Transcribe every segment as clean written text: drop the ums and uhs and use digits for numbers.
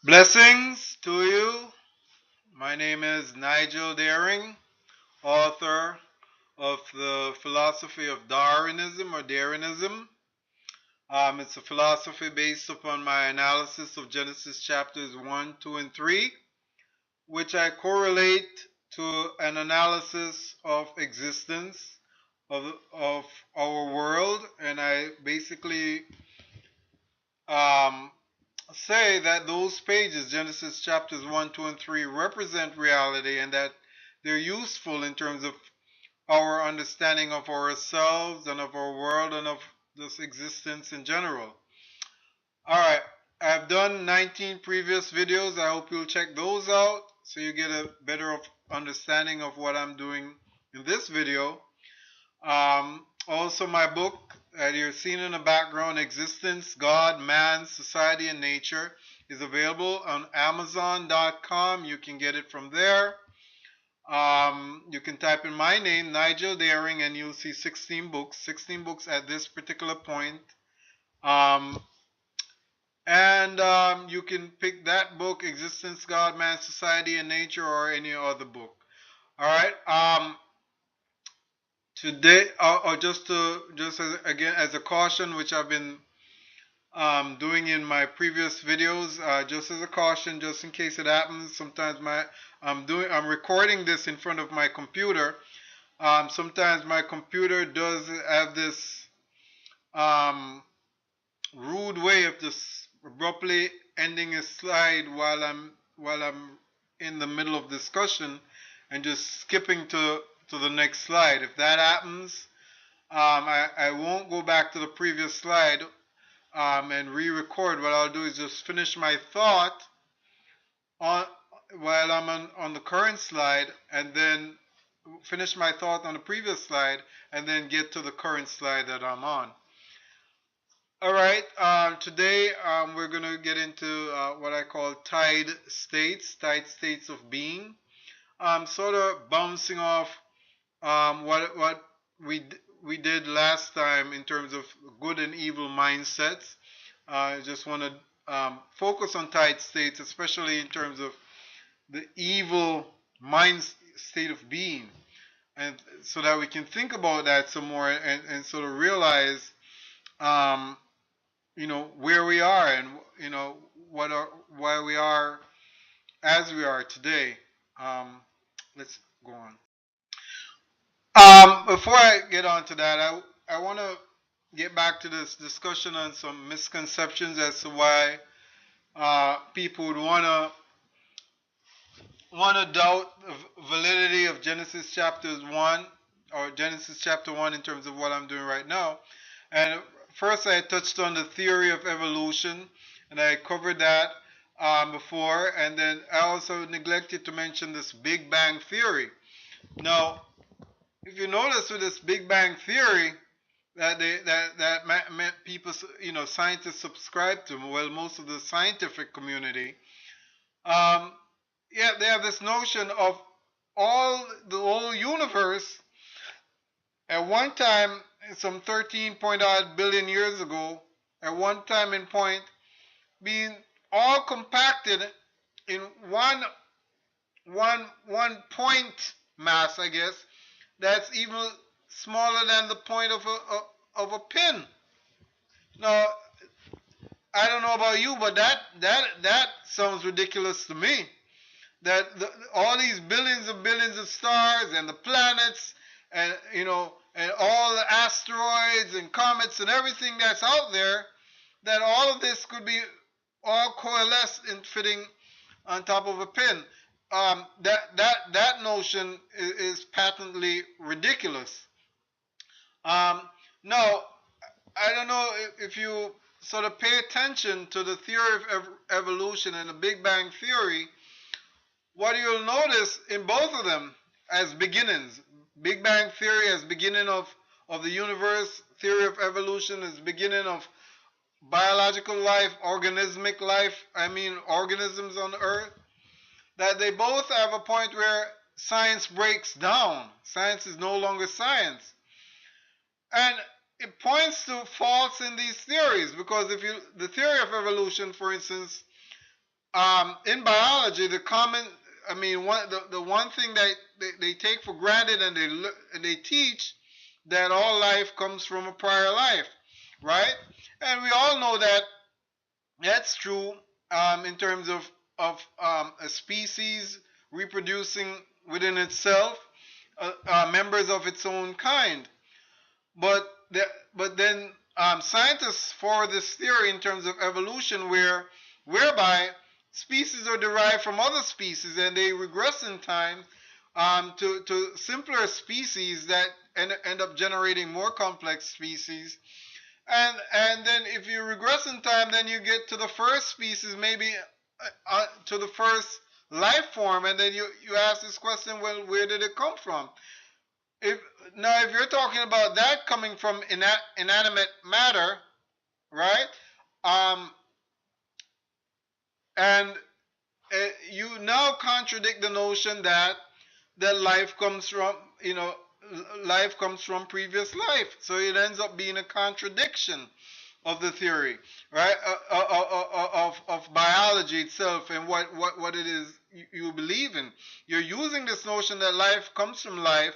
Blessings to you. My name is Nigel Daring, author of the philosophy of Darinism or Darinism. It's a philosophy based upon my analysis of Genesis chapters 1, 2, and 3, which I correlate to an analysis of existence of our world, and I basically um, say that those pages, Genesis chapters 1, 2, and 3, represent reality and that they're useful in terms of our understanding of ourselves and of our world and of this existence in general. Alright, I've done 19 previous videos. I hope you'll check those out so you get a better understanding of what I'm doing in this video. Also, my book that you're seeing in the background, Existence, God, Man, Society, and Nature, is available on Amazon.com. You can get it from there. You can type in my name, Nigel Daring, and you'll see 16 books. 16 books at this particular point. You can pick that book, Existence, God, Man, Society, and Nature, or any other book. All right. Today, or just as, again as a caution, which I've been doing in my previous videos, just as a caution, just in case it happens. Sometimes I'm recording this in front of my computer. Sometimes my computer does have this rude way of just abruptly ending a slide while I'm in the middle of discussion and just skipping to the next slide. If that happens, I won't go back to the previous slide and re-record. What I'll do is just finish my thought on while I'm on the current slide, and then finish my thought on the previous slide, and then get to the current slide that I'm on. All right. Today we're gonna get into what I call tied states of being. Sort of bouncing off what we did last time in terms of good and evil mindsets. I just want to focus on tied states, especially in terms of the evil mind state of being, and so that we can think about that some more and sort of realize, um, where we are and why we are as we are today. Let's go on. Before I get on to that, I want to get back to this discussion on some misconceptions as to why people would want to doubt the validity of Genesis chapters 1 or Genesis chapter 1 in terms of what I'm doing right now. And first, I touched on the theory of evolution, and I covered that before. And then I also neglected to mention this Big Bang theory. Now, if you notice with this Big Bang theory that people, scientists subscribe to, well, most of the scientific community, um, yeah, they have this notion of the whole universe at one time, some 13 point odd billion years ago, at one time in point, being all compacted in one point mass, I guess, that's even smaller than the point of a pin. Now, I don't know about you, but that sounds ridiculous to me. That all these billions of stars and the planets and and all the asteroids and comets and everything that's out there, that all of this could be all coalesced in fitting on top of a pin. That notion is patently ridiculous. Now, I don't know if you sort of pay attention to the theory of evolution and the Big Bang theory. What you'll notice in both of them as beginnings, Big Bang theory as beginning of the universe, theory of evolution as beginning of biological life, organismic life, organisms on Earth, that they both have a point where science breaks down. Science is no longer science. And it points to faults in these theories, because the theory of evolution, for instance, in biology, the common, I mean, the one thing that they take for granted and they teach that all life comes from a prior life, right? And we all know that that's true in terms of a species reproducing within itself, members of its own kind. But but then scientists forward this theory in terms of evolution, whereby species are derived from other species and they regress in time to simpler species that end up generating more complex species. And then if you regress in time, then you get to the first species, maybe to the first life form, and then you ask this question: well, where did it come from? If Now, if you're talking about that coming from inanimate matter, right? Um, and you now contradict the notion that life comes from, life comes from previous life. So it ends up being a contradiction of the theory, right? Of biology itself and what it is you believe in. You're using this notion that life comes from life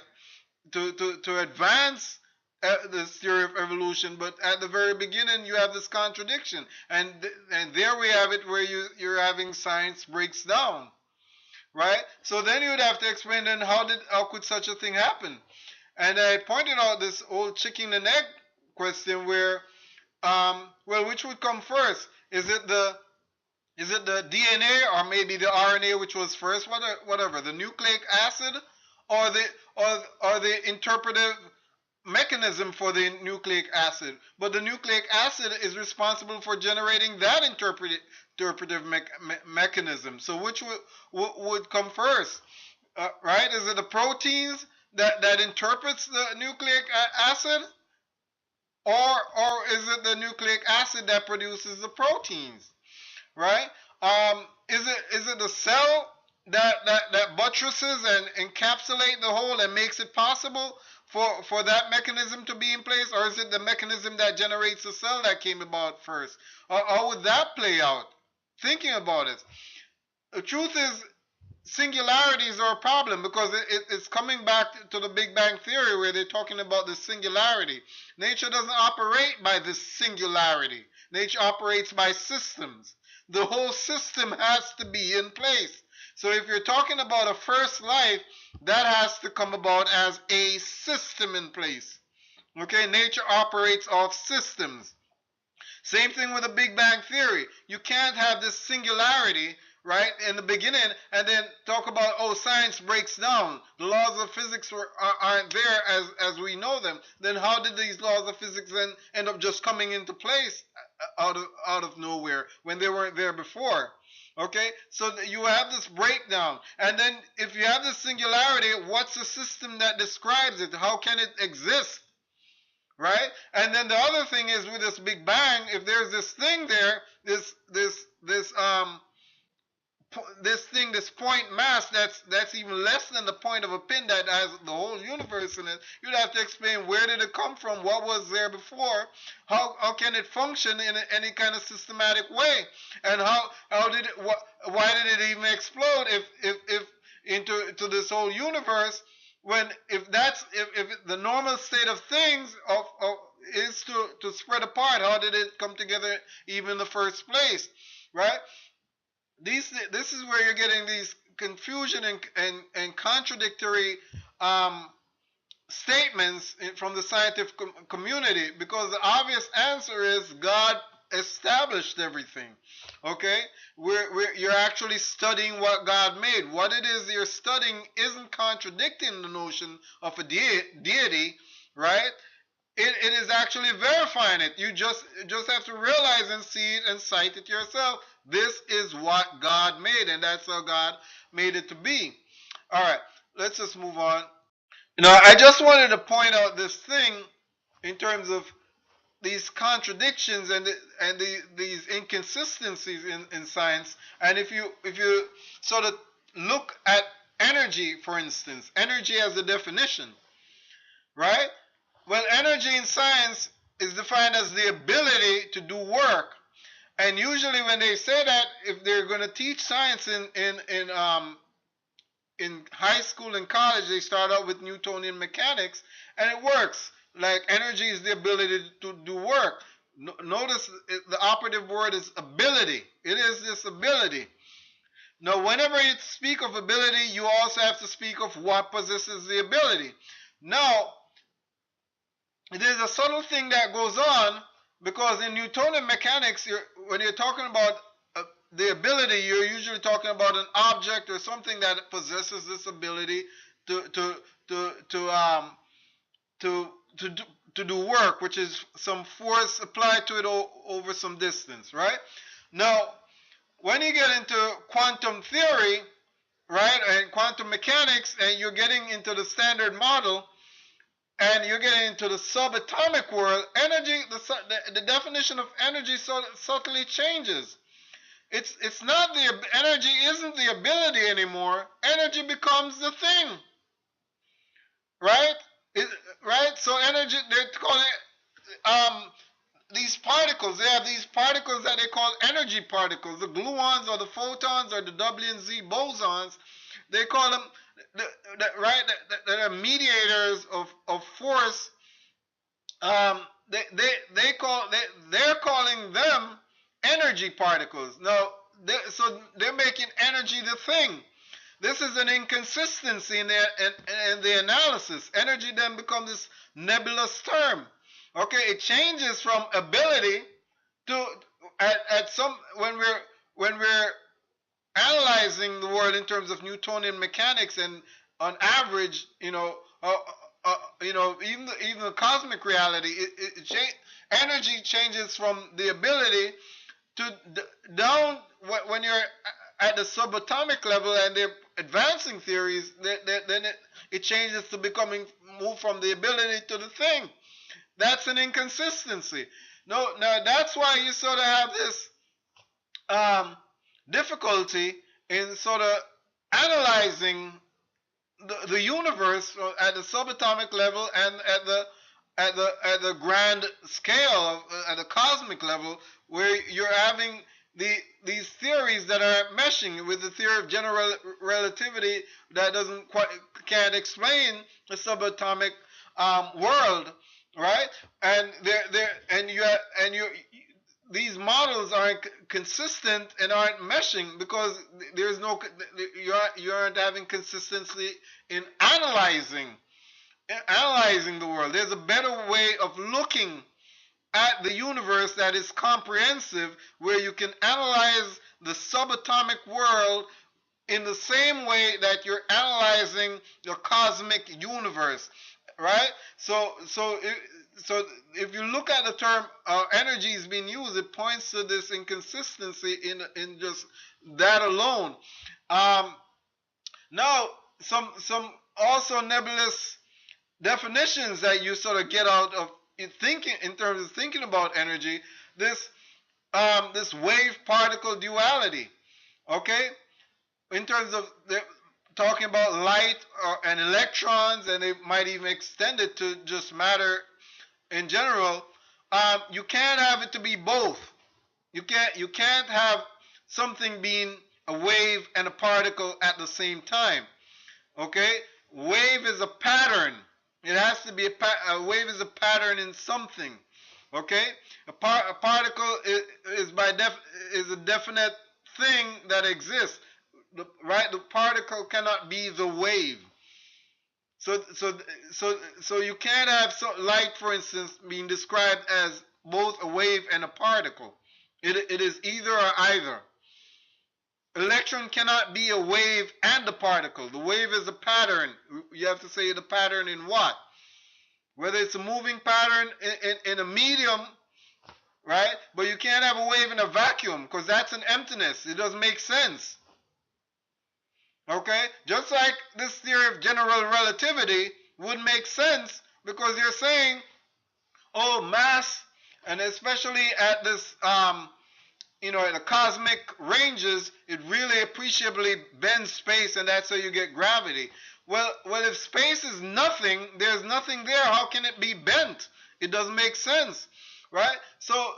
to advance this theory of evolution, but at the very beginning you have this contradiction, and there we have it where you're having science breaks down, right? So then you would have to explain, then how could such a thing happen? And I pointed out this old chicken and egg question where, well, which would come first? Is it the DNA, or maybe the RNA, which was first, whatever, the nucleic acid, or the interpretive mechanism for the nucleic acid? But the nucleic acid is responsible for generating that interpretive mechanism. So which would come first? Right? Is it the proteins that interprets the nucleic acid, or is it the nucleic acid that produces the proteins? Right? Is it the cell that buttresses and encapsulate the whole and makes it possible for that mechanism to be in place, or is it the mechanism that generates the cell that came about first? Or how would that play out? Thinking about it, the truth is singularities are a problem because it's coming back to the Big Bang Theory where they're talking about the singularity. Nature doesn't operate by this singularity. Nature operates by systems. The whole system has to be in place. So if you're talking about a first life, that has to come about as a system in place. Okay, nature operates off systems. Same thing with the Big Bang Theory. You can't have this singularity, right, in the beginning and then talk about, oh, science breaks down. The laws of physics aren't there as we know them. Then how did these laws of physics then end up just coming into place out of nowhere when they weren't there before? Okay, so you have this breakdown, and then if you have this singularity, what's the system that describes it? How can it exist? Right? And then the other thing is with this Big Bang, if there's this thing there, this point mass that's even less than the point of a pin that has the whole universe in it, you'd have to explain where did it come from, what was there before, how can it function in any kind of systematic way, and how did it why did it even explode if into this whole universe, when if the normal state of things is to spread apart, how did it come together even in the first place, right? This is where you're getting these confusion and contradictory statements from the scientific community, because the obvious answer is God established everything. Okay, you're actually studying what God made. What it is you're studying isn't contradicting the notion of a deity, right? It is actually verifying it. You just have to realize and see it and cite it yourself. This is what God made, and that's how God made it to be. All right, let's just move on. I just wanted to point out this thing in terms of these contradictions and these inconsistencies in science. And if you sort of look at energy, for instance, energy as a definition, right? Well, energy in science is defined as the ability to do work. And usually when they say that, if they're going to teach science in high school and college, they start out with Newtonian mechanics, and it works. Like energy is the ability to do work. Notice the operative word is ability. It is this ability. Now, whenever you speak of ability, you also have to speak of what possesses the ability. Now, there's a subtle thing that goes on, because in Newtonian mechanics, when you're talking about the ability, you're usually talking about an object or something that possesses this ability to to to to um to to do, to do work, which is some force applied to it over some distance, right? Now, when you get into quantum theory, right, and quantum mechanics, and you're getting into the standard model, and you're getting into the subatomic world, energy, the definition of energy subtly changes. It's not the energy isn't the ability anymore. Energy becomes the thing, right? It, right. So energy, they're calling it, these particles. They have these particles that they call energy particles. The gluons or the photons or the W and Z bosons. They call them right. That are mediators of force. They're calling them energy particles. Now, so they're making energy the thing. This is an inconsistency in the analysis. Energy then becomes this nebulous term. Okay, it changes from ability to at some when we're analyzing the world in terms of Newtonian mechanics, and on average, even the cosmic reality, energy changes from the ability to down when you're at the subatomic level, and they're advancing theories, then it changes to becoming move from the ability to the thing. That's an inconsistency. No, now that's why you sort of have this difficulty in sort of analyzing the universe at the subatomic level and at the grand scale, at the cosmic level, where you're having these theories that are meshing with the theory of general relativity that can't explain the subatomic world, right? And these models aren't consistent and aren't meshing because you aren't having consistency in analyzing the world. There's a better way of looking at the universe that is comprehensive, where you can analyze the subatomic world in the same way that you're analyzing the cosmic universe, right? So if you look at the term energy is being used, it points to this inconsistency in just that alone. Now, some also nebulous definitions that you sort of get out of thinking in terms of thinking about energy. This wave particle duality, okay? In terms of talking about light and electrons, and they might even extend it to just matter in general. You can't have it to be both. You can't have something being a wave and a particle at the same time. Okay? Wave is a pattern. It has to be a wave is a pattern in something. Okay? A particle is a definite thing that exists. Right? The particle cannot be the wave. So you can't have light, for instance, being described as both a wave and a particle. It is either or either. Electron cannot be a wave and a particle. The wave is a pattern. You have to say the pattern in what? Whether it's a moving pattern in a medium, right? But you can't have a wave in a vacuum, because that's an emptiness. It doesn't make sense. Okay? Just like this theory of general relativity would make sense, because you're saying, oh, mass, and especially at this, in the cosmic ranges, it really appreciably bends space, and that's how you get gravity. Well, if space is nothing, there's nothing there, how can it be bent? It doesn't make sense. right? So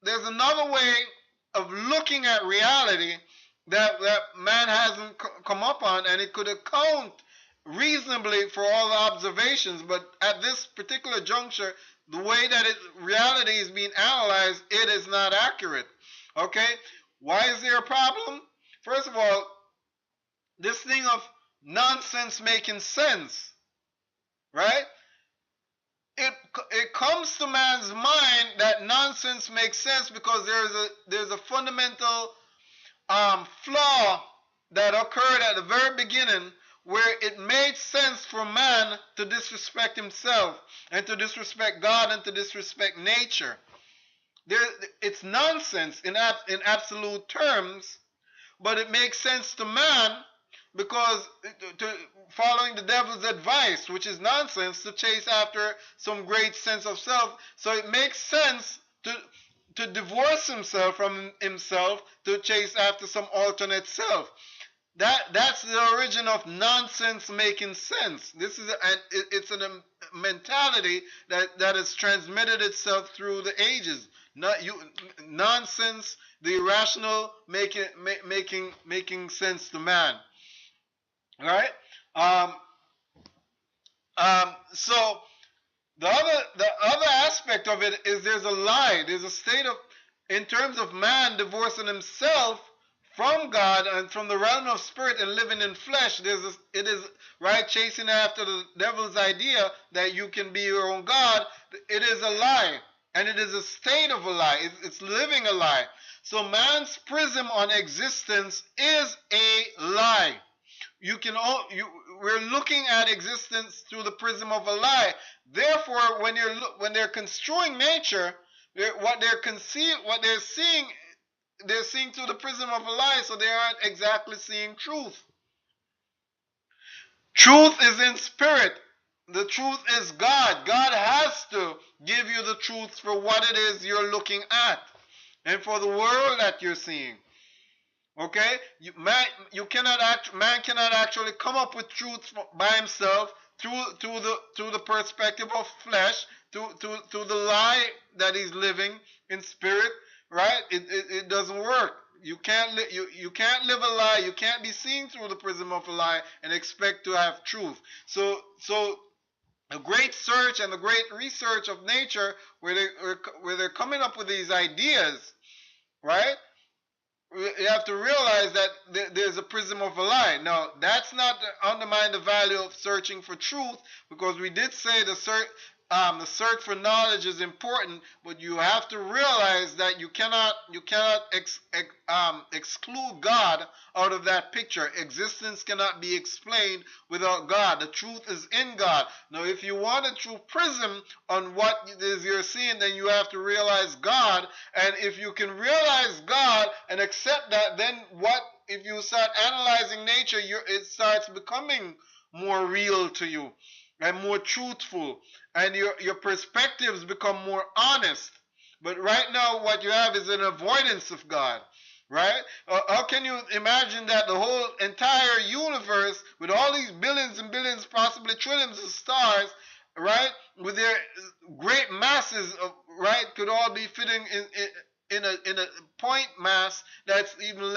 there's another way of looking at reality that man hasn't come up on, and it could account reasonably for all the observations, but at this particular juncture, the way that reality is being analyzed, it is not accurate. Okay? Why is there a problem? First of all, this thing of nonsense making sense, right? It comes to man's mind that nonsense makes sense because there's a fundamental flaw that occurred at the very beginning where it made sense for man to disrespect himself and to disrespect God and to disrespect nature. It's nonsense in absolute terms, but it makes sense to man because following the devil's advice, which is nonsense, to chase after some great sense of self. So it makes sense to divorce himself from himself to chase after some alternate self. That's the origin of nonsense making sense. It's a mentality that has transmitted itself through the ages. Nonsense, the irrational making sense to man. All right. So the other aspect of it is there's a lie. There's a state of, in terms of man divorcing himself from God and from the realm of spirit and living in flesh. It is right, chasing after the devil's idea that you can be your own God. It is a lie, and it is a state of a lie. It's living a lie. So man's prism on existence is a lie. We're looking at existence through the prism of a lie. Therefore, when they're construing nature, what they're seeing, they're seeing through the prism of a lie, so they aren't exactly seeing truth. Truth is in spirit. The truth is God. God has to give you the truth for what it is you're looking at and for the world that you're seeing. Okay? Man cannot actually come up with truth by himself through the perspective of flesh, through the lie that he's living in spirit, right? It doesn't work. You can't live a lie. You can't be seen through the prism of a lie and expect to have truth. So a great search and the great research of nature, where they're coming up with these ideas, right? You have to realize that there's a prism of a lie. Now, that's not to undermine the value of searching for truth, because we did say the search for knowledge is important, but you have to realize that you cannot exclude God out of that picture. Existence cannot be explained without God. The truth is in God. Now, if you want a true prism on what it is you're seeing, then you have to realize God. And if you can realize God and accept that, then if you start analyzing nature, it starts becoming more real to you and more truthful, and your perspectives become more honest. But right now, what you have is an avoidance of God, right? How can you imagine that the whole entire universe, with all these billions and billions, possibly trillions of stars, right, with their great masses of, right, could all be fitting in a point mass that's even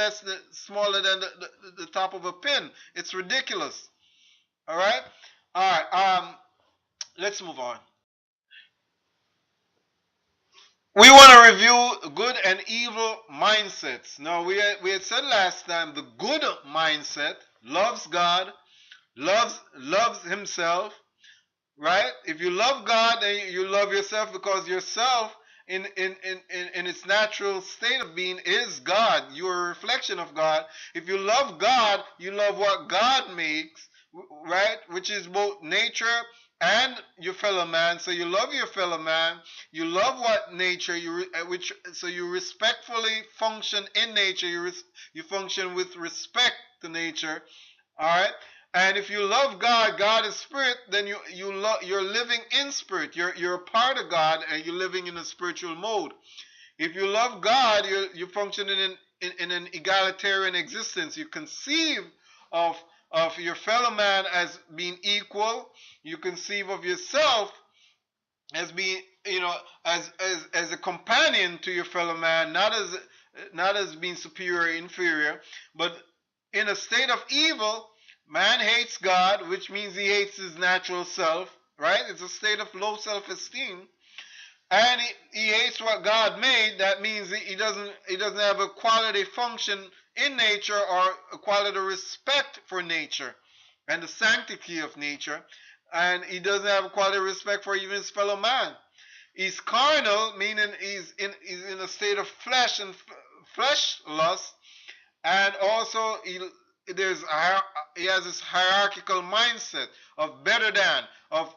smaller than the top of a pin? It's ridiculous. All right. All right. Let's move on. We want to review good and evil mindsets. Now, we had said last time the good mindset loves God, loves himself, right? If you love God, then you love yourself, because yourself in its natural state of being is God. You're a reflection of God. If you love God, you love what God makes, right? Which is both nature and your fellow man. So you love your fellow man. You love what nature so you respectfully function in nature. You function with respect to nature. All right. And if you love God, God is spirit, then you're living in spirit. You're a part of God, and you're living in a spiritual mode. If you love God, you're functioning in an egalitarian existence. You conceive of your fellow man as being equal. You conceive of yourself as being, as a companion to your fellow man, not as being superior or inferior, but in a state of evil. Man hates God, which means he hates his natural self, right? It's a state of low self-esteem, and he hates what God made. That means he doesn't have a quality function in nature, or a quality respect for nature and the sanctity of nature, and he doesn't have a quality respect for even his fellow man. He's carnal, meaning he's in a state of flesh and flesh lust, and also he has this hierarchical mindset of better than, of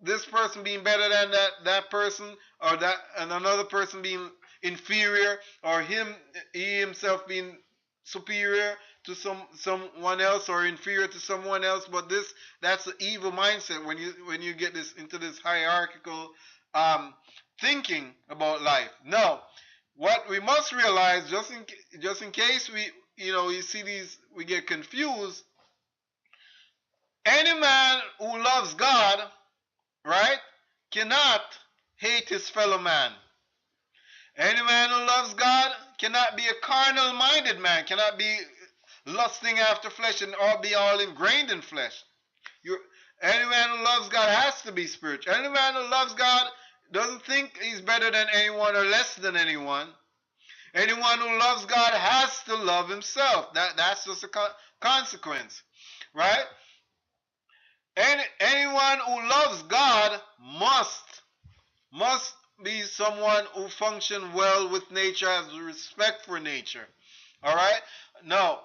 this person being better than that person, or that, and another person being inferior, or he himself being superior to someone else, or inferior to someone else. But that's the evil mindset when you get this into this hierarchical um, thinking about life. No, what we must realize, just in case you see these, we get confused. Any man who loves God, right, cannot hate his fellow man. Any man who loves God cannot be a carnal minded man, cannot be lusting after flesh and all be all ingrained in flesh. you any man who loves God has to be spiritual. Any man who loves God doesn't think he's better than anyone or less than anyone. Anyone who loves God has to love himself. That's just a consequence, right? Anyone who loves God must be someone who functions well with nature, has respect for nature. All right. Now,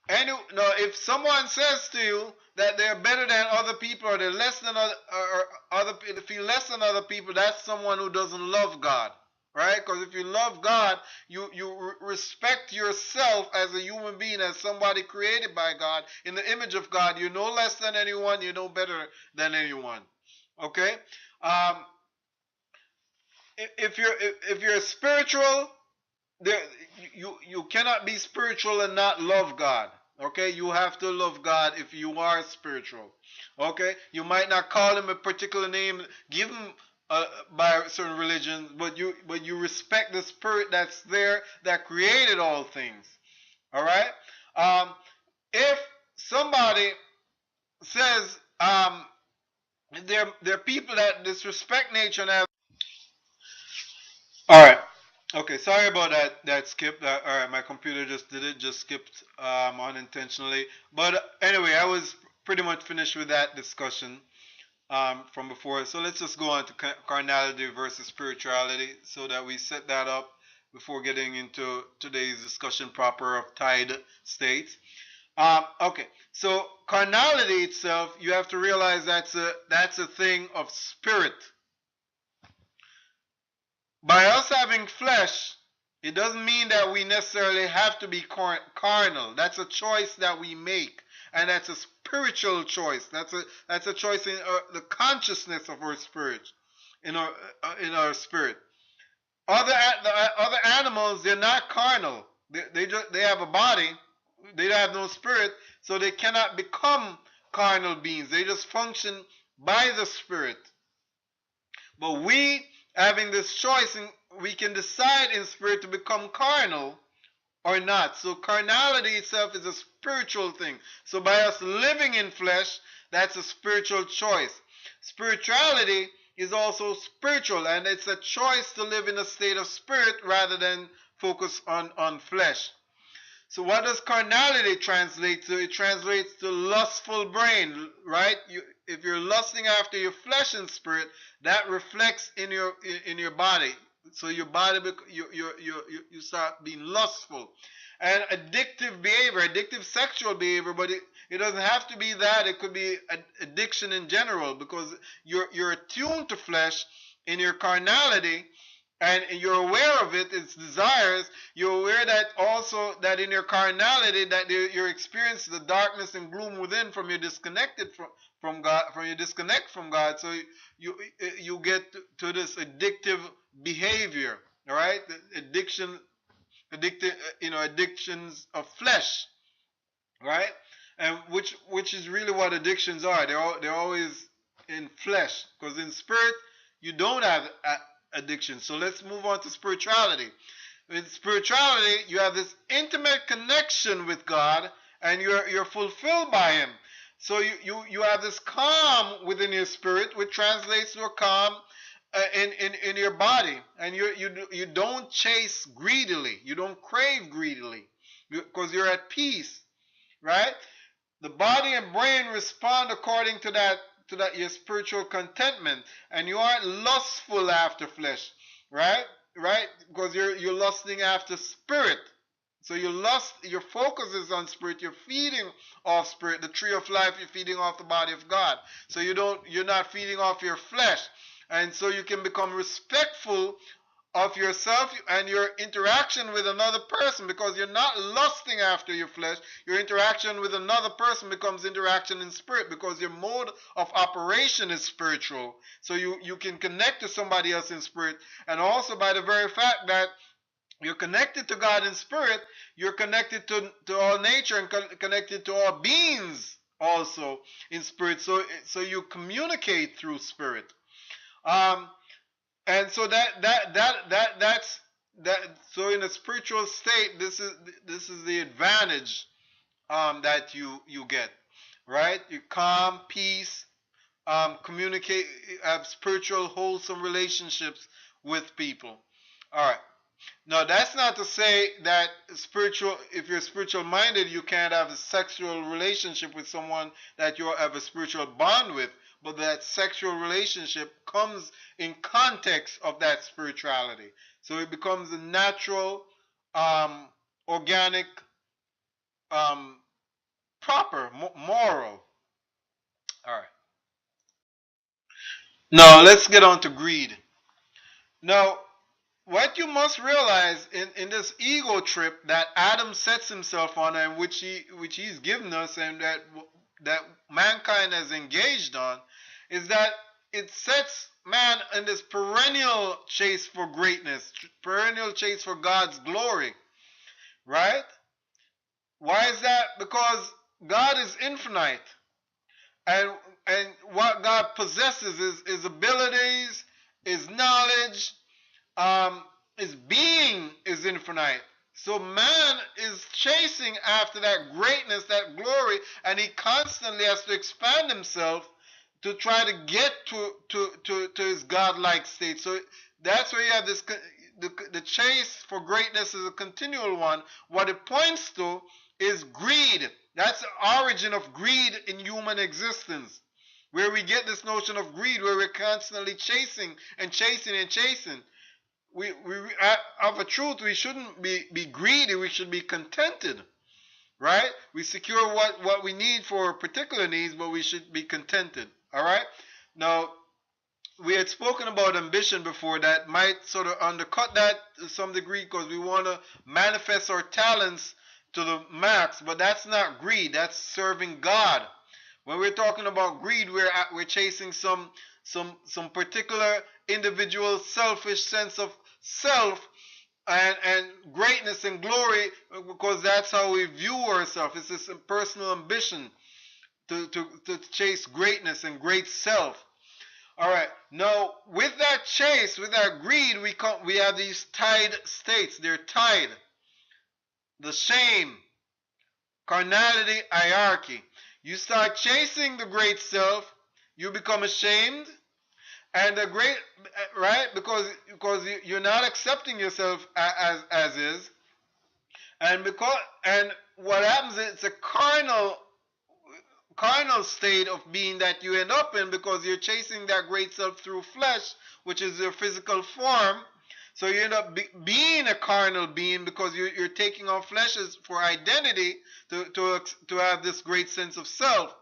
if someone says to you that they're better than other people, or they're less than other people, feel less than other people, that's someone who doesn't love God, right? Because if you love God, you respect yourself as a human being, as somebody created by God in the image of God. You're no less than anyone. You're no better than anyone. Okay. Um, if you're spiritual, there you cannot be spiritual and not love God. Okay, you have to love God if you are spiritual. Okay, you might not call him a particular name given by certain religions, but you respect the spirit that's there, that created all things. All right. If somebody says, there are people that disrespect nature and have. All right. Okay, sorry about that skip. All right, my computer just did it, just skipped unintentionally. But anyway, I was pretty much finished with that discussion from before. So let's just go on to carnality versus spirituality, so that we set that up before getting into today's discussion proper of tied states. Okay, so carnality itself, you have to realize that's a thing of spirit. By us having flesh, it doesn't mean that we necessarily have to be carnal. That's a choice that we make, and that's a spiritual choice. That's a choice in the consciousness of our spirit, in our spirit. The other animals, they're not carnal. They have a body. They have no spirit, so they cannot become carnal beings. They just function by the spirit. But we, having this choice, we can decide in spirit to become carnal or not. So carnality itself is a spiritual thing. So by us living in flesh, that's a spiritual choice. Spirituality is also spiritual, and it's a choice to live in a state of spirit rather than focus on flesh. So what does carnality translate to? It translates to lustful brain, right? If you're lusting after your flesh and spirit, that reflects in your body. So your body, you start being lustful. And addictive behavior, addictive sexual behavior, but it doesn't have to be that. It could be addiction in general, because you're attuned to flesh in your carnality, and you're aware of its desires. You're aware that also that in your carnality, that you're experiencing the darkness and gloom within, from your disconnected from God, from your disconnect from God. So you get to this addictive behavior. All right, addictions of flesh, right? And which is really what addictions are. They're always in flesh, because in spirit you don't have addiction. So let's move on to spirituality. In spirituality, you have this intimate connection with God, and you're fulfilled by Him. So you have this calm within your spirit, which translates to a calm in your body, and you don't chase greedily, you don't crave greedily, because you're at peace, right? The body and brain respond according to that your spiritual contentment, and you aren't lustful after flesh, right? Right? Because you're lusting after spirit. So your focus is on spirit. You're feeding off spirit. The tree of life, you're feeding off the body of God. So you're not feeding off your flesh. And so you can become respectful of yourself and your interaction with another person, because you're not lusting after your flesh. Your interaction with another person becomes interaction in spirit, because your mode of operation is spiritual. So you can connect to somebody else in spirit, and also by the very fact that you're connected to God in spirit, you're connected to all nature and connected to all beings also in spirit. So you communicate through spirit. And so that's that. So in a spiritual state, this is the advantage that you get, right? You calm, peace, communicate, have spiritual, wholesome relationships with people. All right. Now, that's not to say that if you're spiritual minded, you can't have a sexual relationship with someone that you have a spiritual bond with, but that sexual relationship comes in context of that spirituality. So it becomes a natural, organic, um, proper, moral. All right. Now, let's get on to greed. Now, what you must realize in this ego trip that Adam sets himself on, and which he's given us, and that mankind has engaged on, is that it sets man in this perennial chase for greatness, perennial chase for God's glory, right? Why is that? Because God is infinite, and what God possesses is his abilities, his knowledge, his being is infinite. So man is chasing after that greatness, that glory, and he constantly has to expand himself to try to get to his godlike state. So that's where you have this. The chase for greatness is a continual one. What it points to is greed. That's the origin of greed in human existence, where we get this notion of greed, where we're constantly chasing and chasing and chasing. We of a truth, we shouldn't be greedy. We should be contented, right? We secure what we need for particular needs, but we should be contented. All right. Now, we had spoken about ambition before that might sort of undercut that to some degree, because we want to manifest our talents to the max, but that's not greed. That's serving God. When we're talking about greed, we're chasing some particular individual selfish sense of self and greatness and glory, because that's how we view ourselves. It's this personal ambition to chase greatness and great self. All right. Now, with that chase, with that greed, we have these tied states. They're tied. The shame, carnality, hierarchy. You start chasing the great self, you become ashamed, and the great, right, because you're not accepting yourself as is, and what happens is it's a carnal state of being that you end up in, because you're chasing that great self through flesh, which is your physical form. So you end up being a carnal being, because you're taking on flesh for identity to have this great sense of self.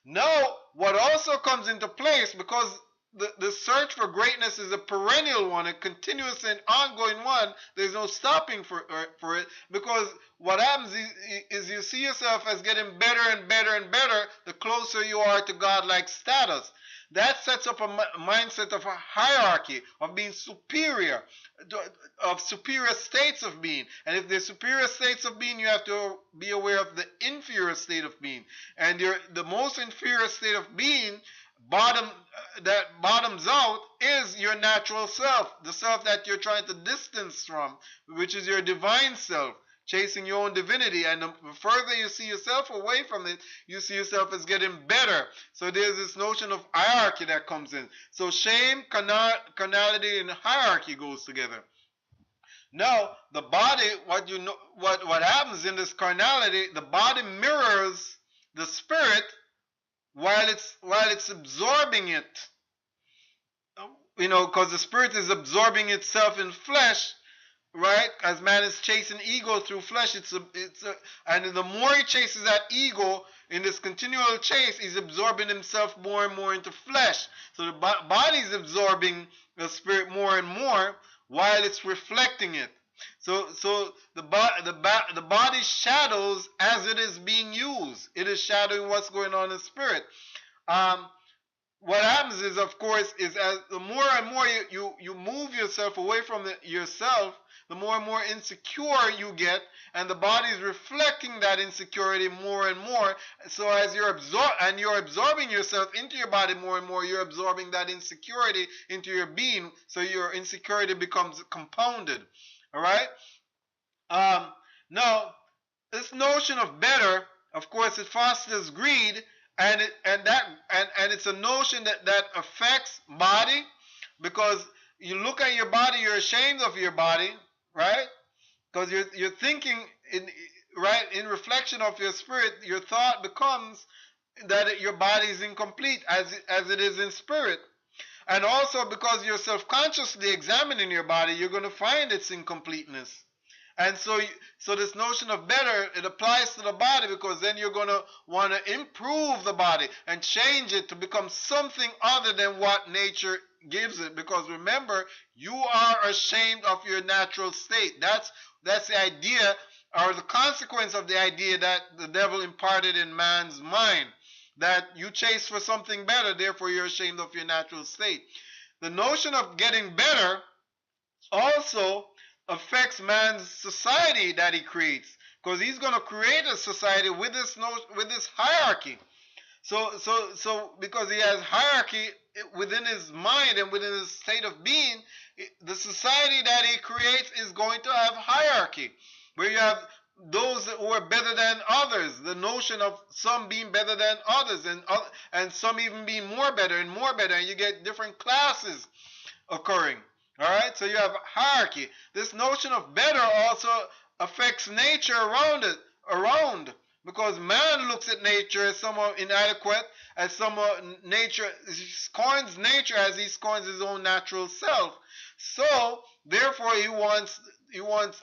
Now, what also comes into place, because the search for greatness is a perennial one, a continuous and ongoing one. There's no stopping for it, because what happens is you see yourself as getting better and better and better the closer you are to godlike status. That sets up a mindset of a hierarchy, of being superior, of superior states of being. And if there's superior states of being, you have to be aware of the inferior state of being. And the most inferior state of being, that bottoms out is your natural self, the self that you're trying to distance from, which is your divine self, chasing your own divinity. And the further you see yourself away from it, you see yourself as getting better. So there's this notion of hierarchy that comes in. So shame, carnality, and hierarchy goes together. Now, the body, what happens in this carnality, the body mirrors the spirit while it's absorbing it. Because the spirit is absorbing itself in flesh, right? As man is chasing ego through flesh, and the more he chases that ego in this continual chase, he's absorbing himself more and more into flesh. So the body is absorbing the spirit more and more while it's reflecting it. So the body shadows as it is being used. It is shadowing what's going on in spirit. What happens is, of course, is as the more and more you move yourself away from yourself, the more and more insecure you get, and the body is reflecting that insecurity more and more. So as you're absorbing yourself into your body more and more, you're absorbing that insecurity into your being. So your insecurity becomes compounded. All right. Now, this notion of better, of course, it fosters greed, and it's a notion that affects body, because you look at your body, you're ashamed of your body, right? Because you're thinking in reflection of your spirit, your thought becomes that your body is incomplete as it is in spirit. And also because you're self-consciously examining your body, you're going to find its incompleteness. And so this notion of better, it applies to the body, because then you're going to want to improve the body and change it to become something other than what nature gives it. Because remember, you are ashamed of your natural state. That's the idea, or the consequence of the idea that the devil imparted in man's mind. That you chase for something better, therefore you're ashamed of your natural state. The notion of getting better also affects man's society that he creates, because he's going to create a society with this hierarchy. So because he has hierarchy within his mind and within his state of being, the society that he creates is going to have hierarchy, where you have those who are better than others, the notion of some being better than others, and some even being more better, and you get different classes occurring. All right, so you have hierarchy. This notion of better also affects nature around, because man looks at nature as somewhat inadequate, as somewhat nature scorns nature as he scorns his own natural self. So therefore he wants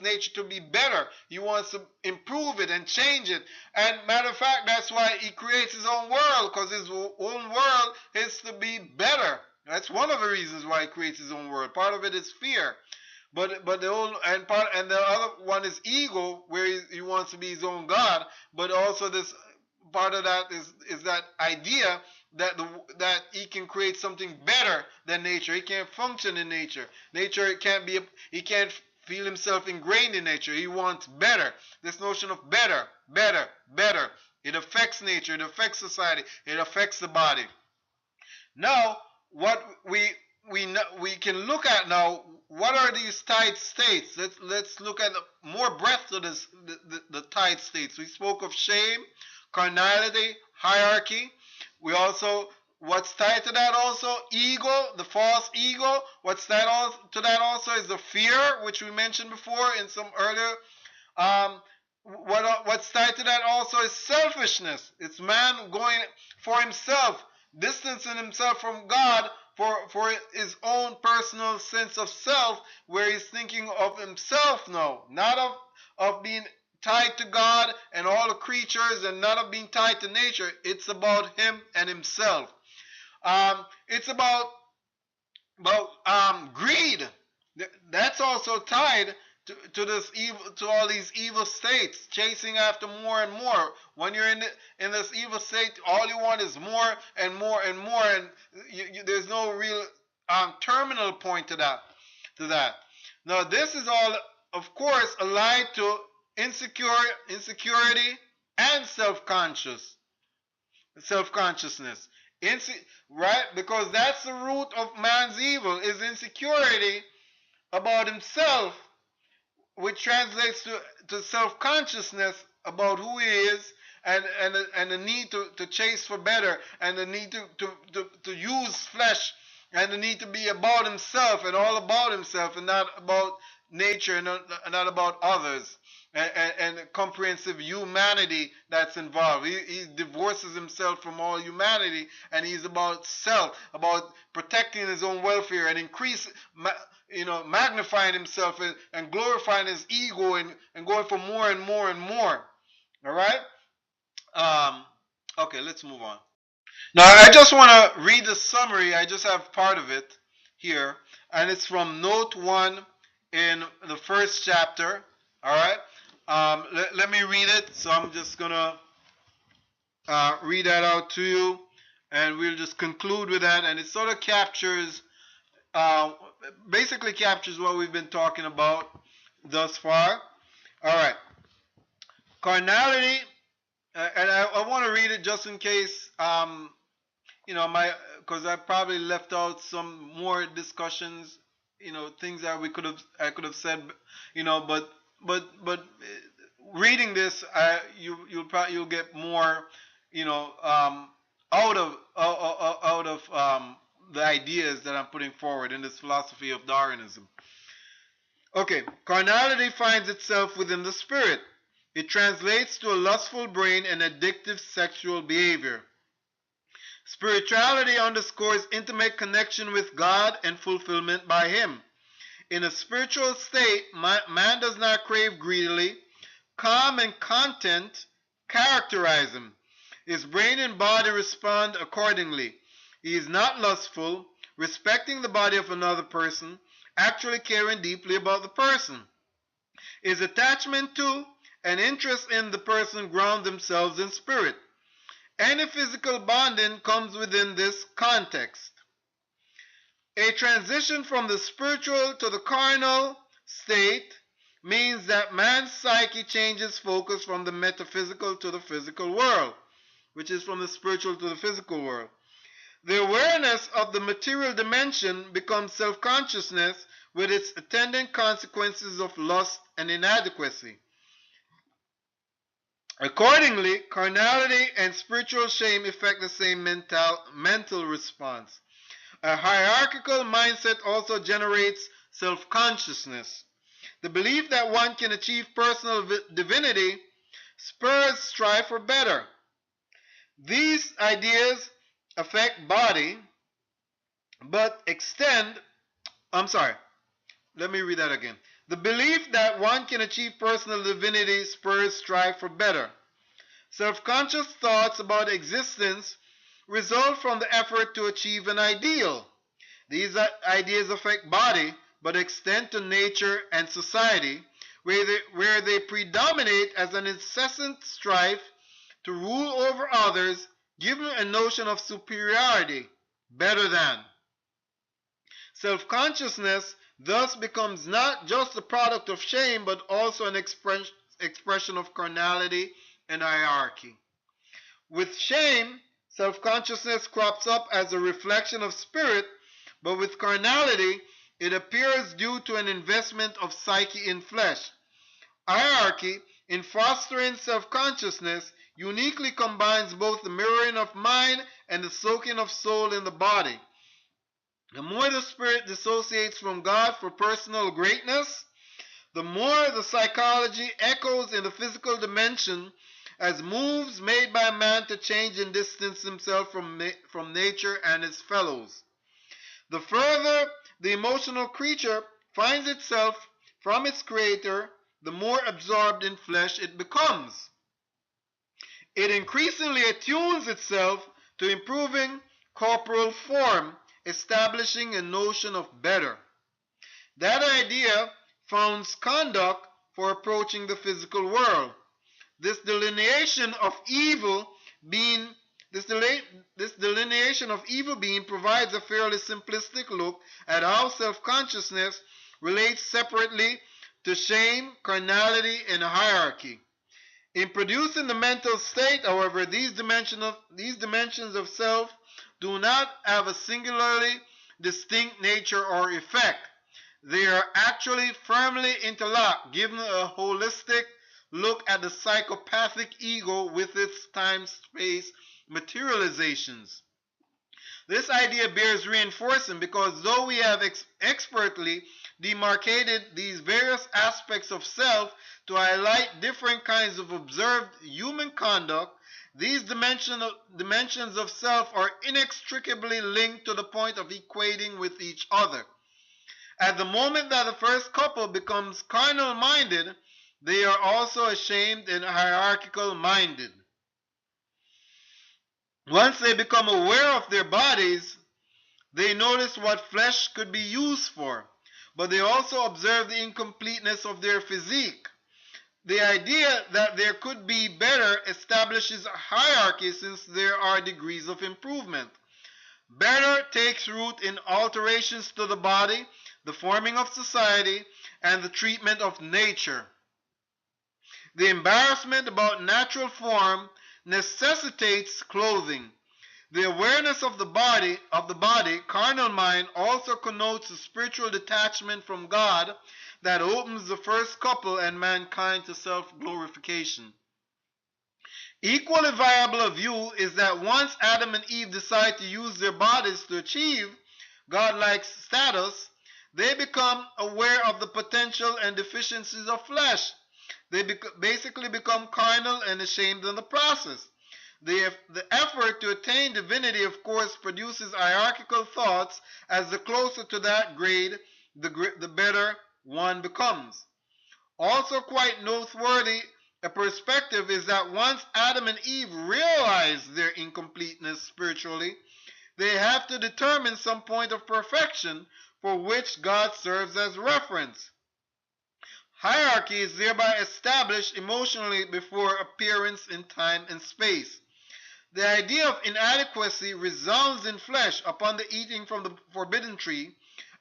nature to be better. He wants to improve it and change it. And matter of fact, that's why he creates his own world, because his own world is to be better. That's one of the reasons why he creates his own world. Part of it is fear, but the other one is ego, where he wants to be his own God. But also this part of that is that idea that he can create something better than nature. He can't function in nature. Nature he can't feel himself ingrained in nature. He wants better. This notion of better. It affects nature. It affects society. It affects the body. Now, what we can look at now, what are these tide states? Let's look at more breadth to this, the tide states. We spoke of shame, carnality, hierarchy. We also, what's tied to that also? Ego, the false ego. What's tied to that also is the fear, which we mentioned before in some earlier. What's tied to that also is selfishness. It's man going for himself, distancing himself from God for his own personal sense of self, where he's thinking of himself now, not of being tied to God and all the creatures, and not of being tied to nature. It's about him and himself. It's about greed. That's also tied to this evil, to all these evil states, chasing after more and more. When you're in this evil state, all you want is more and more and more, and there's no real terminal point to that. Now, this is all, of course, allied to insecurity and self-consciousness. Right? Because that's the root of man's evil, is insecurity about himself, which translates to self-consciousness about who he is, and the need to chase for better, and the need to use flesh, and the need to be about himself and all about himself, and not about nature, and not about others, and comprehensive humanity that's involved. He divorces himself from all humanity, and he's about self, about protecting his own welfare, and magnifying himself, and glorifying his ego, and going for more and more and more. All right? Okay, let's move on. Now, I just want to read the summary. I just have part of it here, and it's from note 1 in the first chapter. All right? Let me read it. So I'm just going to read that out to you, and we'll just conclude with that. And it sort of basically captures what we've been talking about thus far. All right. Carnality, and I want to read it just in case, because I probably left out some more discussions, things that I could have said, but reading this, you'll get more, out of the ideas that I'm putting forward in this philosophy of Darinism. Okay, carnality finds itself within the spirit. It translates to a lustful brain and addictive sexual behavior. Spirituality underscores intimate connection with God and fulfillment by Him. In a spiritual state, man does not crave greedily. Calm and content characterize him. His brain and body respond accordingly. He is not lustful, respecting the body of another person, actually caring deeply about the person. His attachment to and interest in the person ground themselves in spirit. Any physical bonding comes within this context. A transition from the spiritual to the carnal state means that man's psyche changes focus from the metaphysical to the physical world, which is from the spiritual to the physical world. The awareness of the material dimension becomes self-consciousness with its attendant consequences of lust and inadequacy. Accordingly, carnality and spiritual shame affect the same mental response. A hierarchical mindset also generates self-consciousness. The belief that one can achieve personal divinity spurs strive for better. These ideas affect body, but let me read that again. The belief that one can achieve personal divinity spurs strive for better. Self-conscious thoughts about existence result from the effort to achieve an ideal. These ideas affect body, but extend to nature and society, where they predominate as an incessant strife to rule over others, given a notion of superiority, better than. Self-consciousness thus becomes not just a product of shame, but also an expression of carnality and hierarchy. With shame, self-consciousness crops up as a reflection of spirit, but with carnality, it appears due to an investment of psyche in flesh. Hierarchy, in fostering self-consciousness, uniquely combines both the mirroring of mind and the soaking of soul in the body. The more the spirit dissociates from God for personal greatness, the more the psychology echoes in the physical dimension as moves made by man to change and distance himself from nature and his fellows. The further the emotional creature finds itself from its creator, the more absorbed in flesh it becomes. It increasingly attunes itself to improving corporal form, establishing a notion of better. That idea founds conduct for approaching the physical world. This delineation of evil being provides a fairly simplistic look at how self-consciousness relates separately to shame, carnality, and hierarchy. In producing the mental state, however, these dimensions of self do not have a singularly distinct nature or effect. They are actually firmly interlocked, given a holistic look at the psychopathic ego with its time-space materializations. This idea bears reinforcing because though we have expertly demarcated these various aspects of self to highlight different kinds of observed human conduct, these dimensions of self are inextricably linked to the point of equating with each other. At the moment that the first couple becomes carnal minded, they are also ashamed and hierarchical minded. Once they become aware of their bodies, they notice what flesh could be used for, but they also observe the incompleteness of their physique. The idea that there could be better establishes a hierarchy since there are degrees of improvement. Better takes root in alterations to the body, the forming of society, and the treatment of nature. The embarrassment about natural form necessitates clothing. The awareness of the body, carnal mind, also connotes a spiritual detachment from God that opens the first couple and mankind to self-glorification. Equally viable a view is that once Adam and Eve decide to use their bodies to achieve godlike status, they become aware of the potential and deficiencies of flesh. They basically become carnal and ashamed in the process. The effort to attain divinity, of course, produces hierarchical thoughts, as the closer to that grade, the better one becomes. Also quite noteworthy a perspective is that once Adam and Eve realize their incompleteness spiritually, they have to determine some point of perfection for which God serves as reference. Hierarchy is thereby established emotionally before appearance in time and space. The idea of inadequacy resounds in flesh upon the eating from the forbidden tree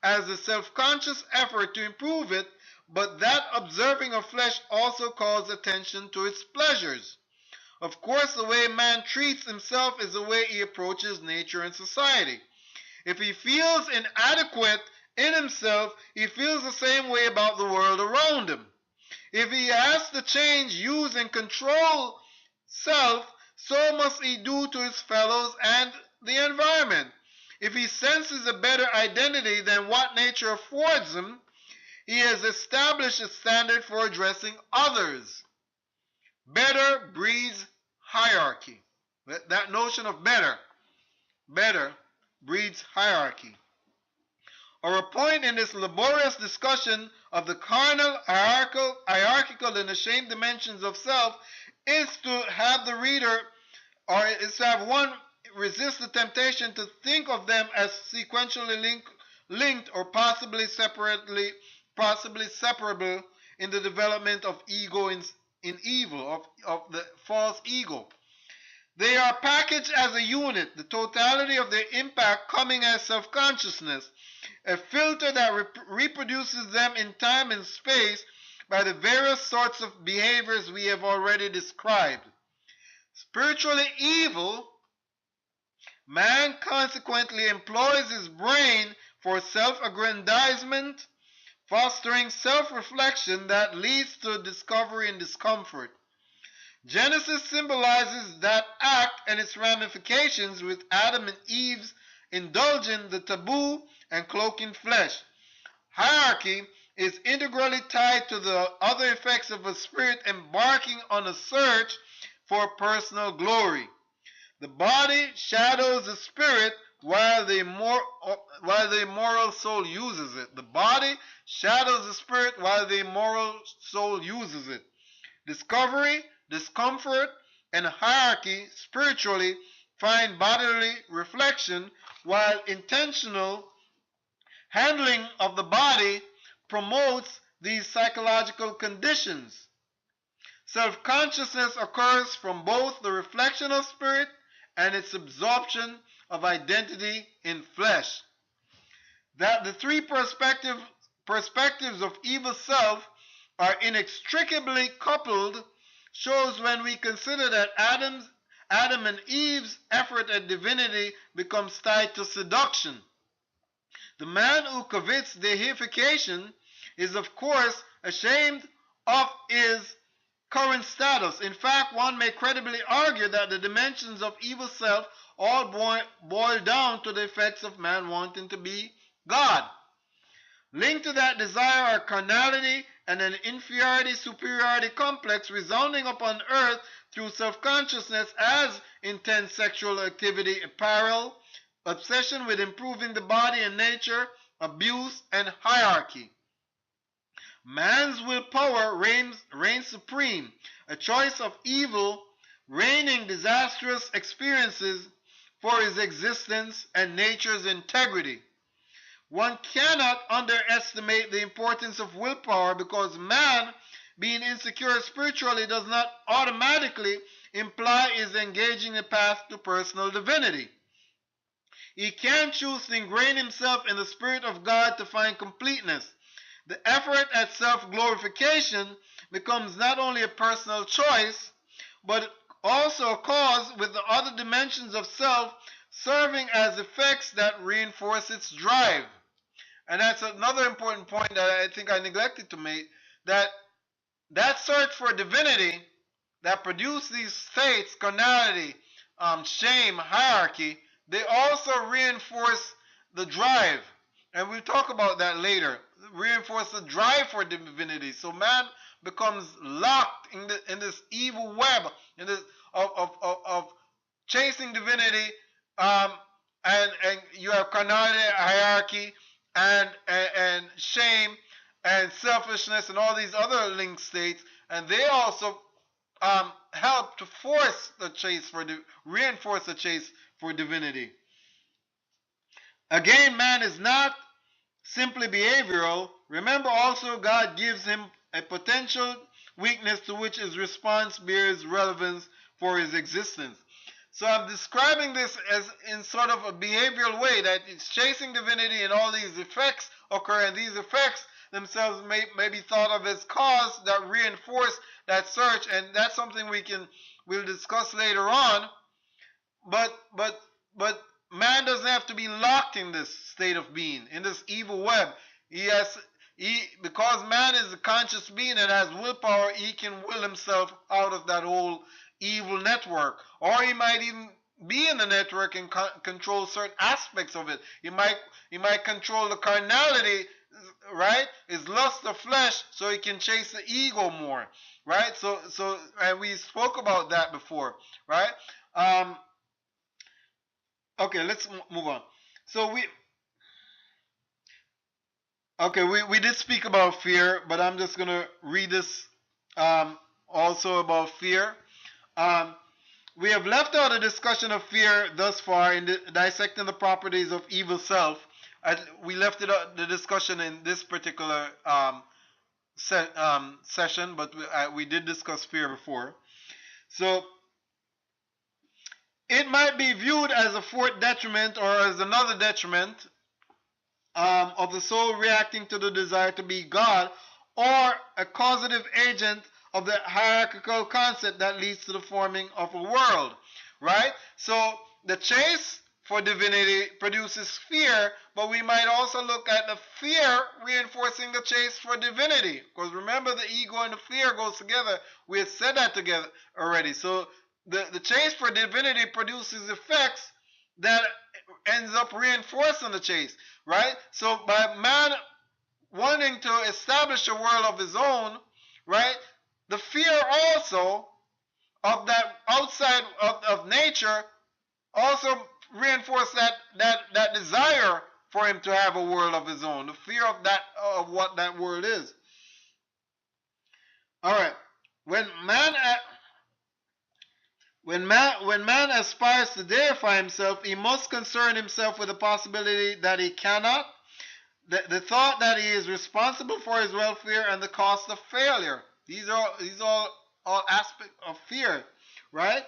as a self-conscious effort to improve it, but that observing of flesh also calls attention to its pleasures. Of course, the way man treats himself is the way he approaches nature and society. If he feels inadequate in himself, he feels the same way about the world around him. If he has to change, use, and control self, so must he do to his fellows and the environment. If he senses a better identity than what nature affords him, he has established a standard for addressing others. Better breeds hierarchy. That notion of better breeds hierarchy. Our point in this laborious discussion of the carnal, hierarchical, and ashamed dimensions of self is to have the reader, or is to have one resist the temptation to think of them as sequentially linked or possibly separable in the development of ego in evil, of the false ego. They are packaged as a unit, the totality of their impact coming as self-consciousness, a filter that reproduces them in time and space by the various sorts of behaviors we have already described. Spiritually evil, man consequently employs his brain for self-aggrandizement, fostering self-reflection that leads to discovery and discomfort. Genesis symbolizes that act and its ramifications, with Adam and Eve's indulging the taboo and cloaking flesh. Hierarchy is integrally tied to the other effects of a spirit embarking on a search for personal glory. The body shadows the spirit while the immoral soul uses it. The body shadows the spirit while the immoral soul uses it. Discovery, discomfort, and hierarchy spiritually find bodily reflection, while intentional handling of the body promotes these psychological conditions. Self-consciousness occurs from both the reflection of spirit and its absorption of identity in flesh. That the three perspectives of evil self are inextricably coupled shows when we consider that Adam and Eve's effort at divinity becomes tied to seduction. The man who covets deification is, of course, ashamed of his current status. In fact, one may credibly argue that the dimensions of evil self all boil down to the effects of man wanting to be God. Linked to that desire are carnality and an inferiority-superiority complex resounding upon earth through self-consciousness as intense sexual activity, apparel, obsession with improving the body and nature, abuse, and hierarchy. Man's willpower reigns supreme, a choice of evil reigning disastrous experiences for his existence and nature's integrity. One cannot underestimate the importance of willpower because man, being insecure spiritually, does not automatically imply is engaging a path to personal divinity. He can choose to ingrain himself in the Spirit of God to find completeness. The effort at self-glorification becomes not only a personal choice, but also a cause with the other dimensions of self serving as effects that reinforce its drive. And that's another important point that I think I neglected to make, that search for divinity that produce these states, carnality, shame, hierarchy, they also reinforce the drive. And we'll talk about that later. Reinforce the drive for divinity. So man becomes locked in this evil web, in this of chasing divinity, and you have carnality, hierarchy, and shame and selfishness and all these other linked states, and they also help to force the chase for reinforce the chase for divinity. Again, man is not simply behavioral. Remember also, God gives him a potential weakness to which his response bears relevance for his existence. So I'm describing this as in sort of a behavioral way, that it's chasing divinity and all these effects occur, and these effects themselves may be thought of as cause that reinforce that search, and that's something we'll discuss later on. But man doesn't have to be locked in this state of being, in this evil web. Because man is a conscious being and has willpower, he can will himself out of that whole evil network. Or he might even be in the network and control certain aspects of it. He might control the carnality, right? His lust of flesh, so he can chase the ego more, right? So and we spoke about that before, right? Okay, let's move on. So we did speak about fear, but I'm just going to read this also about fear. We have left out a discussion of fear thus far in dissecting the properties of evil self. We left it out, the discussion in this particular session, but we did discuss fear before. So it might be viewed as a fourth detriment or as another detriment of the soul reacting to the desire to be God, or a causative agent of the hierarchical concept that leads to the forming of a world, right? So the chase for divinity produces fear, but we might also look at the fear reinforcing the chase for divinity, because remember, the ego and the fear goes together. We had said that together already. So the chase for divinity produces effects that ends up reinforcing the chase, right? So by man wanting to establish a world of his own, right, the fear also of that outside of nature also reinforce that desire for him to have a world of his own, the fear of what that world is. All right, when man aspires to deify himself, he must concern himself with the possibility that he cannot, the thought that he is responsible for his welfare, and the cost of failure. These are all aspects of fear, right?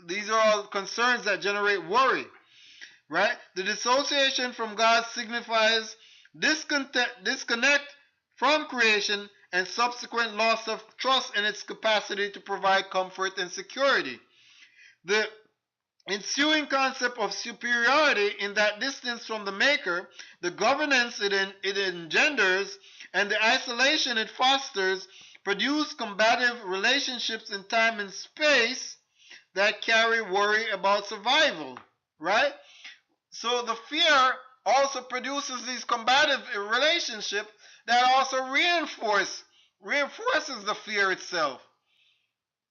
These are all concerns that generate worry, right? The dissociation from God signifies disconnect from creation and subsequent loss of trust in its capacity to provide comfort and security. The ensuing concept of superiority in that distance from the maker, the governance it engenders, and the isolation it fosters produce combative relationships in time and space that carry worry about survival, right? So the fear also produces these combative relationships that also reinforces the fear itself,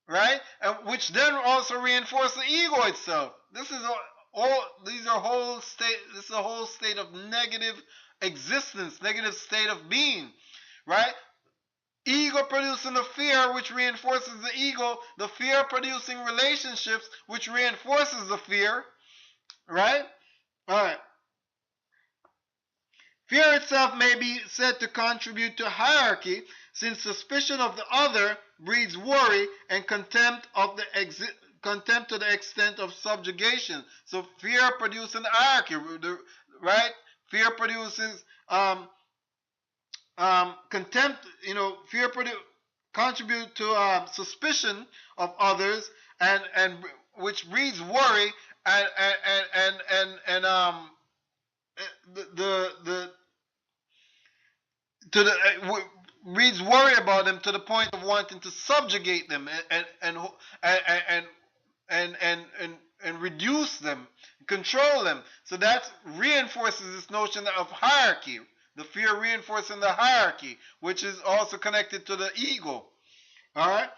right? And which then also reinforces the ego itself. This is a whole state. This is a whole state of negative existence, negative state of being, right? Ego producing the fear, which reinforces the ego. The fear producing relationships, which reinforces the fear, right? All right. Fear itself may be said to contribute to hierarchy, since suspicion of the other breeds worry and contempt to the extent of subjugation. So fear produces an hierarchy, right? Fear produces contempt. Fear contribute to suspicion of others, and which breeds worry and the to the reads worry about them to the point of wanting to subjugate them and and and and, and reduce them, control them. So that reinforces this notion of hierarchy. The fear reinforcing the hierarchy, which is also connected to the ego. All right.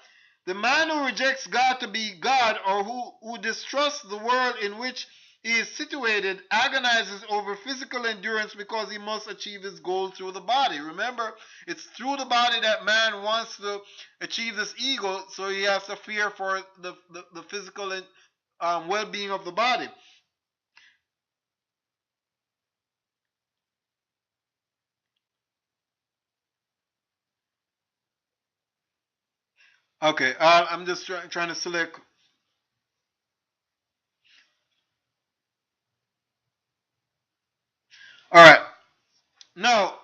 The man who rejects God to be God, or who distrusts the world in which he is situated, agonizes over physical endurance because he must achieve his goal through the body. Remember, it's through the body that man wants to achieve this ego, so he has to fear for the physical well-being of the body. Okay, I'm just trying to select. All right. Now,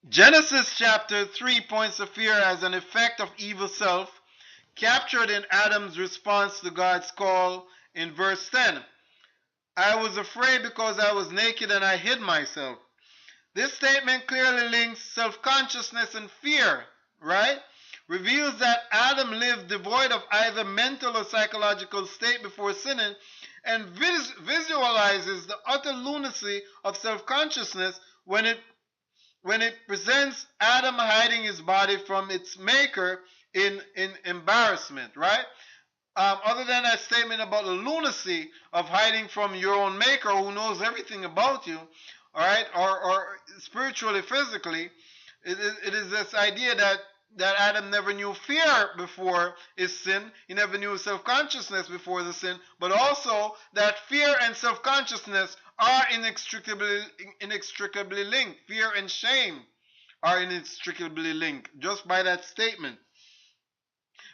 Genesis chapter 3 points to fear as an effect of evil self, captured in Adam's response to God's call in verse 10. I was afraid because I was naked and I hid myself. This statement clearly links self-consciousness and fear, right? Reveals that Adam lived devoid of either mental or psychological state before sinning, and visualizes the utter lunacy of self-consciousness when it presents Adam hiding his body from its maker in embarrassment, right? Other than that statement about the lunacy of hiding from your own maker who knows everything about you, all right, or spiritually, physically, it is this idea that Adam never knew fear before his sin. He never knew self-consciousness before the sin, but also that fear and self-consciousness are inextricably linked. Fear and shame are inextricably linked just by that statement.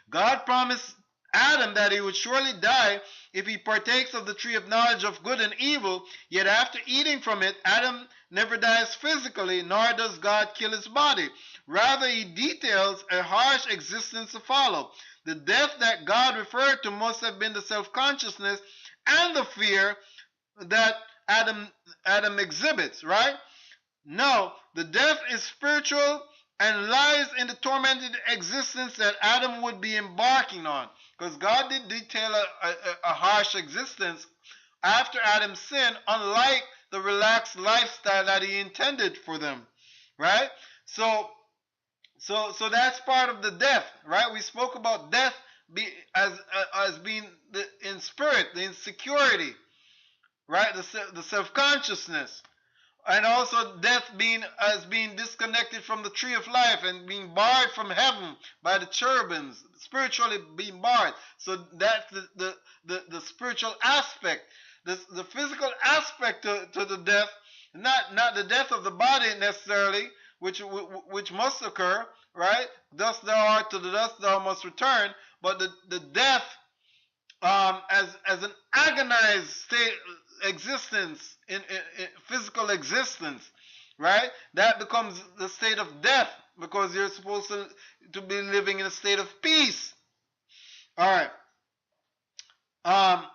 God promised Adam that he would surely die if he partakes of the tree of knowledge of good and evil, yet after eating from it, Adam never dies physically, nor does God kill his body. Rather, he details a harsh existence to follow. The death that God referred to must have been the self-consciousness and the fear that Adam exhibits, right? No, the death is spiritual and lies in the tormented existence that Adam would be embarking on. Because God did detail a harsh existence after Adam's sin, unlike the relaxed lifestyle that he intended for them. Right? So that's part of the death, right? We spoke about death as being in spirit, the insecurity, right? The self-consciousness, and also death being disconnected from the tree of life and being barred from heaven by the cherubims, spiritually being barred. So that's the spiritual aspect. The physical aspect to the death, not the death of the body necessarily, which must occur, right? Dust thou art, to the dust thou must return. But the death, as an agonized state existence in physical existence, right? That becomes the state of death, because you're supposed to be living in a state of peace. All right. Um,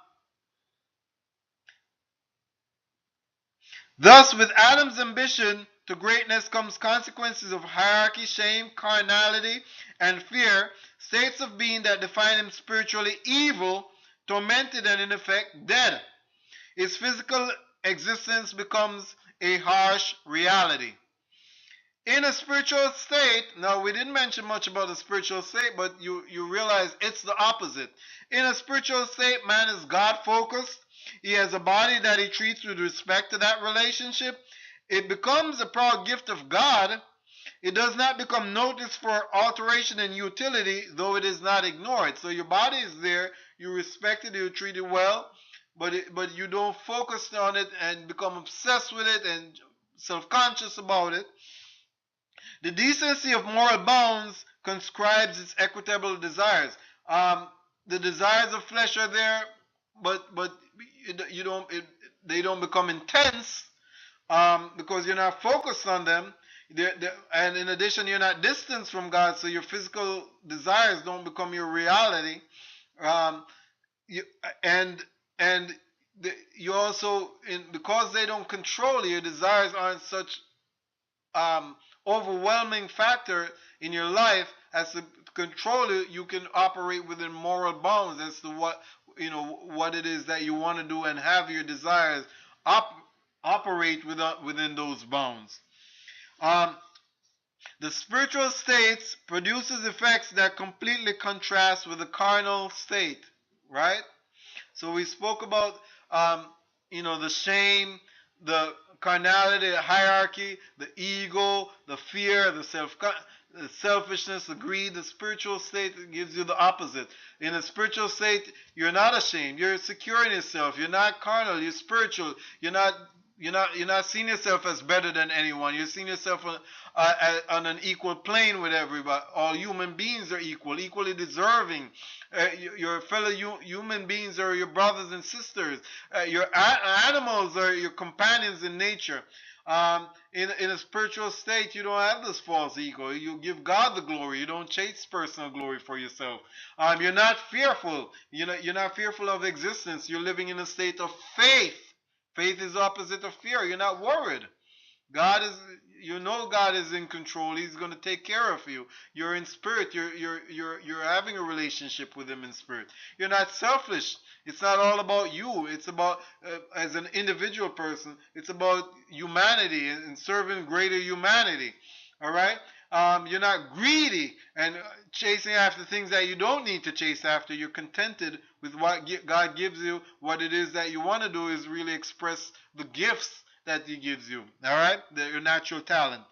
Thus, with Adam's ambition to greatness comes consequences of hierarchy, shame, carnality, and fear, states of being that define him spiritually evil, tormented, and in effect dead. His physical existence becomes a harsh reality. In a spiritual state, now we didn't mention much about the spiritual state, but you realize it's the opposite. In a spiritual state, man is God focused. He has a body that he treats with respect to that relationship. It becomes a proud gift of God. It does not become noticed for alteration and utility, though it is not ignored. So your body is there, you respect it, you treat it well, but you don't focus on it and become obsessed with it and self-conscious about it. The decency of moral bounds conscribes its equitable desires. The desires of flesh are there, but you don't. They don't become intense because you're not focused on them. And in addition, you're not distanced from God, so your physical desires don't become your reality. Um, you, and and you also, because they don't control you, your desires aren't such um, overwhelming factor in your life as to control it. You can operate within moral bounds as to what it is that you want to do and have your desires operate within those bounds. Um, the spiritual states produces effects that completely contrast with the carnal state, right? So we spoke about the shame, the carnality, the hierarchy, the ego, the fear, the selfishness, the greed. The spiritual state gives you the opposite. In a spiritual state, you're not ashamed. You're secure in yourself. You're not carnal. You're spiritual. You're not seeing yourself as better than anyone. You're seeing yourself on an equal plane with everybody. All human beings are equal, equally deserving. Your fellow human beings are your brothers and sisters. Your animals are your companions in nature. In a spiritual state, you don't have this false ego. You give God the glory. You don't chase personal glory for yourself. You're not fearful. You're not fearful of existence. You're living in a state of faith. Faith is opposite of fear. You're not worried. God is in control. He's going to take care of you. You're in spirit. You're having a relationship with him in spirit. You're not selfish. It's not all about you. It's about as an individual person. It's about humanity and serving greater humanity. All right. You're not greedy and chasing after things that you don't need to chase after. You're contented with what God gives you. What it is that you want to do is really express the gifts that he gives you. All right, your natural talent.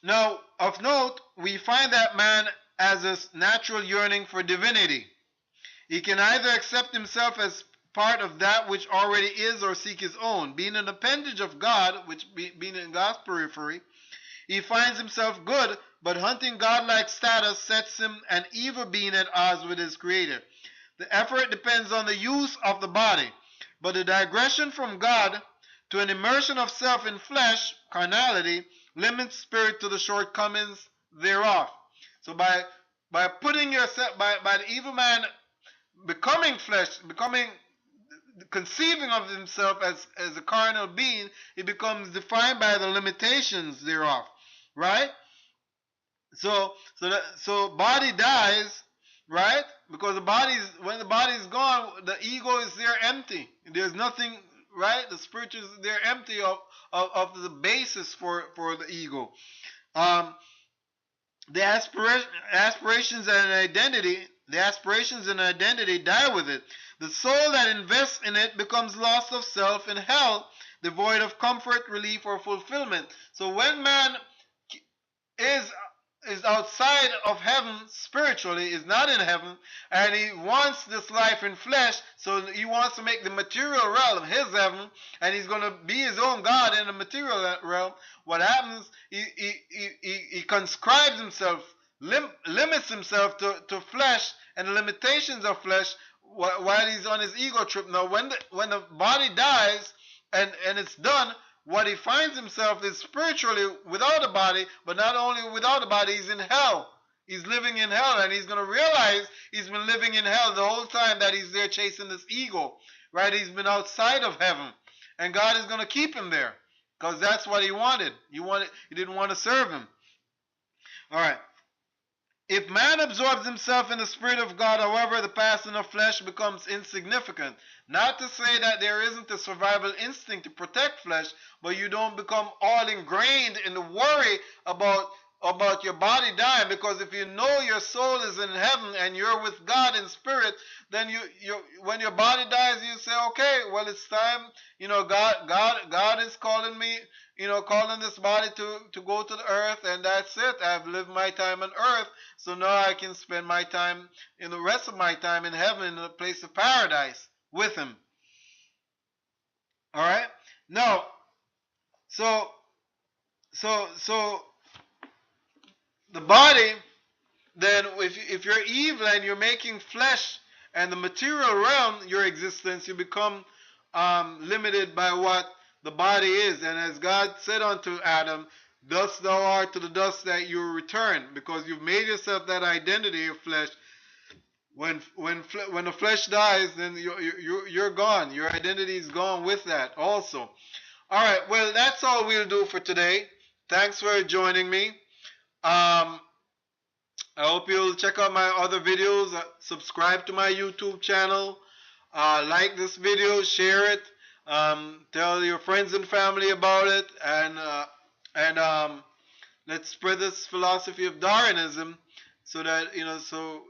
Now, of note, we find that man has a natural yearning for divinity. He can either accept himself as part of that which already is or seek his own. Being an appendage of God, being in God's periphery, he finds himself good, but hunting godlike status sets him an evil being at odds with his creator. The effort depends on the use of the body, but the digression from God to an immersion of self in flesh, carnality, limits spirit to the shortcomings thereof. So by putting yourself by the evil man becoming flesh, conceiving of himself as a carnal being, he becomes defined by the limitations thereof. Right? So body dies, right? Because when the body is gone, the ego is there empty. There's nothing, right? The spirit is there empty of the basis for the ego. Um, the aspirations and identity die with it. The soul that invests in it becomes lost of self in hell, devoid of comfort, relief, or fulfillment. So when man is outside of heaven spiritually, is not in heaven, and he wants this life in flesh, so he wants to make the material realm his heaven, and he's going to be his own God in the material realm. What happens, he conscribes himself, limits himself to flesh and the limitations of flesh while he's on his ego trip. Now when the body dies and it's done, what he finds himself is spiritually without a body, but not only without a body, he's in hell. He's living in hell, and he's going to realize he's been living in hell the whole time that he's there chasing this ego, right? He's been outside of heaven, and God is going to keep him there because that's what he wanted. He didn't want to serve him. All right. If man absorbs himself in the Spirit of God, however, the passing of flesh becomes insignificant. Not to say that there isn't a survival instinct to protect flesh, but you don't become all ingrained in the worry about your body dying, because if you know your soul is in heaven and you're with God in spirit, then you when your body dies, you say, okay, well, it's time. God is calling me, calling this body to go to the earth, and that's it. I've lived my time on earth, so now I can spend my time, in the rest of my time in heaven, in the place of paradise with him. All right. Now, so so the body, then if you're evil and you're making flesh and the material realm your existence, you become limited by what the body is. And as God said unto Adam, dust thou art, to the dust that you return, because you've made yourself that identity of flesh. When the flesh dies, then you're gone. Your identity is gone with that also. All right, well, that's all we'll do for today. Thanks for joining me. I hope you'll check out my other videos. Subscribe to my YouTube channel. Like this video, share it. Tell your friends and family about it, and let's spread this philosophy of Darinism, so that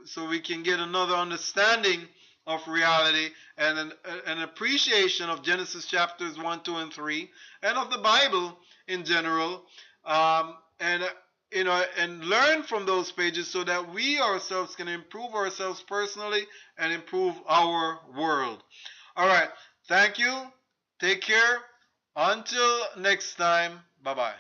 so we can get another understanding of reality and an appreciation of Genesis chapters 1, 2, and 3, and of the Bible in general, and and learn from those pages so that we ourselves can improve ourselves personally and improve our world. All right. Thank you. Take care. Until next time. Bye-bye.